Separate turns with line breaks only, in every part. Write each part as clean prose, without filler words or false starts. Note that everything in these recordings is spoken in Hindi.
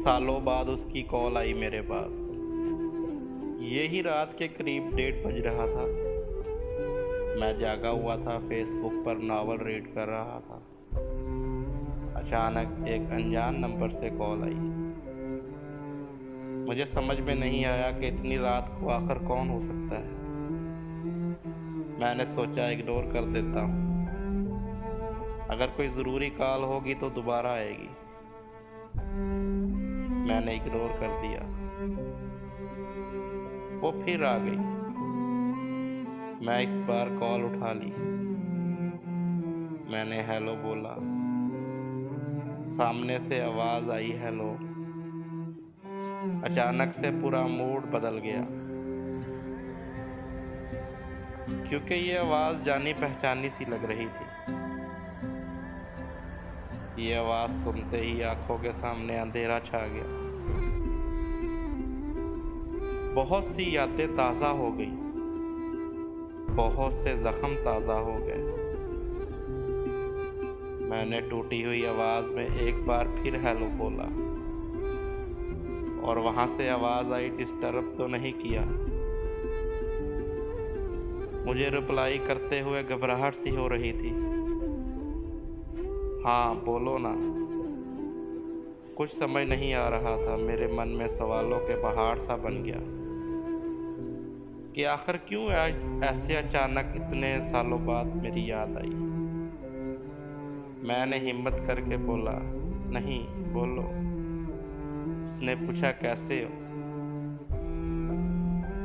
सालों बाद उसकी कॉल आई मेरे पास। यही रात के करीब 1:30 बज रहा था। मैं जागा हुआ था, फेसबुक पर नावल रीड कर रहा था। अचानक एक अनजान नंबर से कॉल आई। मुझे समझ में नहीं आया कि इतनी रात को आखिर कौन हो सकता है। मैंने सोचा इग्नोर कर देता हूँ, अगर कोई ज़रूरी कॉल होगी तो दोबारा आएगी। मैंने इग्नोर कर दिया। वो फिर आ गई। मैं इस बार कॉल उठा ली। मैंने हेलो बोला। सामने से आवाज़ आई हेलो। अचानक से पूरा मूड बदल गया, क्योंकि ये आवाज़ जानी पहचानी सी लग रही थी। ये आवाज़ सुनते ही आंखों के सामने अंधेरा छा गया। बहुत सी यादें ताज़ा हो गई, बहुत से जख्म ताज़ा हो गए। मैंने टूटी हुई आवाज़ में एक बार फिर हेलो बोला और वहाँ से आवाज़ आई डिस्टर्ब तो नहीं किया। मुझे रिप्लाई करते हुए घबराहट सी हो रही थी। हाँ बोलो ना। कुछ समझ नहीं आ रहा था। मेरे मन में सवालों के पहाड़ सा बन गया कि आखिर क्यों ऐसे अचानक इतने सालों बाद मेरी याद आई। मैंने हिम्मत करके बोला, नहीं बोलो। उसने पूछा कैसे हो।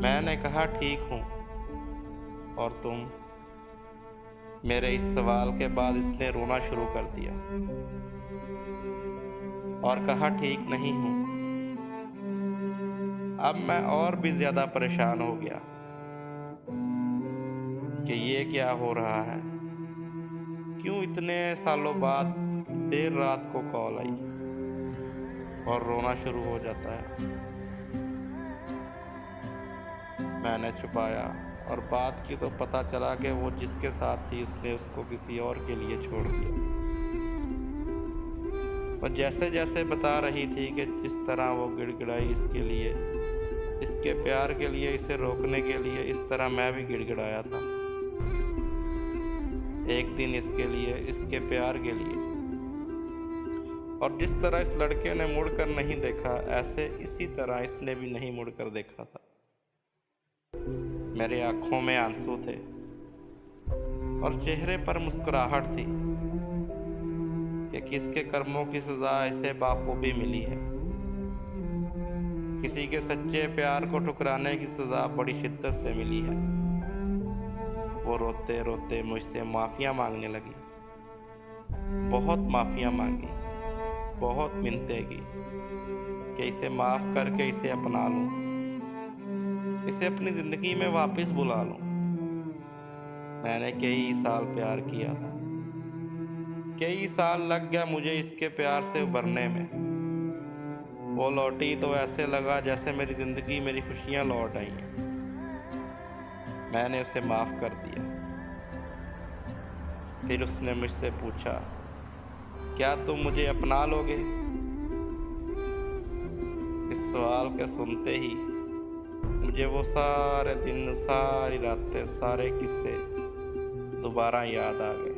मैंने कहा ठीक हूँ। और तुम? मेरे इस सवाल के बाद इसने रोना शुरू कर दिया और कहा ठीक नहीं हूँ। अब मैं और भी ज्यादा परेशान हो गया कि ये क्या हो रहा है। क्यों इतने सालों बाद देर रात को कॉल आई और रोना शुरू हो जाता है। मैंने छुपाया और बात की तो पता चला कि वो जिसके साथ थी उसने उसको किसी और के लिए छोड़ दिया। और जैसे जैसे बता रही थी कि जिस तरह वो गिड़गिड़ाई इसके लिए, इसके प्यार के लिए, इसे रोकने के लिए, इस तरह मैं भी गिड़गिड़ाया था। एक दिन इसके लिए, इसके प्यार के लिए। और जिस तरह इस लड़के ने मुड़कर नहीं देखा, ऐसे इसी तरह इसने भी नहीं मुड़कर देखा था। मेरे आंखों में आंसू थे और चेहरे पर मुस्कुराहट थी कि किसके कर्मों की सजा इसे बाखूबी मिली है। किसी के सच्चे प्यार को ठुकराने की सजा बड़ी शिद्दत से मिली है। वो रोते रोते मुझसे माफ़ियाँ मांगने लगी। बहुत माफ़ियाँ मांगी, बहुत मिन्नतें की कि इसे माफ़ करके इसे अपना लूँ, इसे अपनी ज़िंदगी में वापस बुला लूँ। मैंने कई साल प्यार किया था। कई साल लग गया मुझे इसके प्यार से उभरने में। वो लौटी तो ऐसे लगा जैसे मेरी ज़िंदगी, मेरी खुशियाँ लौट आई हैं। मैंने उसे माफ़ कर दिया। फिर उसने मुझसे पूछा, क्या तुम मुझे अपना लोगे? इस सवाल के सुनते ही मुझे वो सारे दिन, सारी रातें, सारे किस्से दोबारा याद आ गए।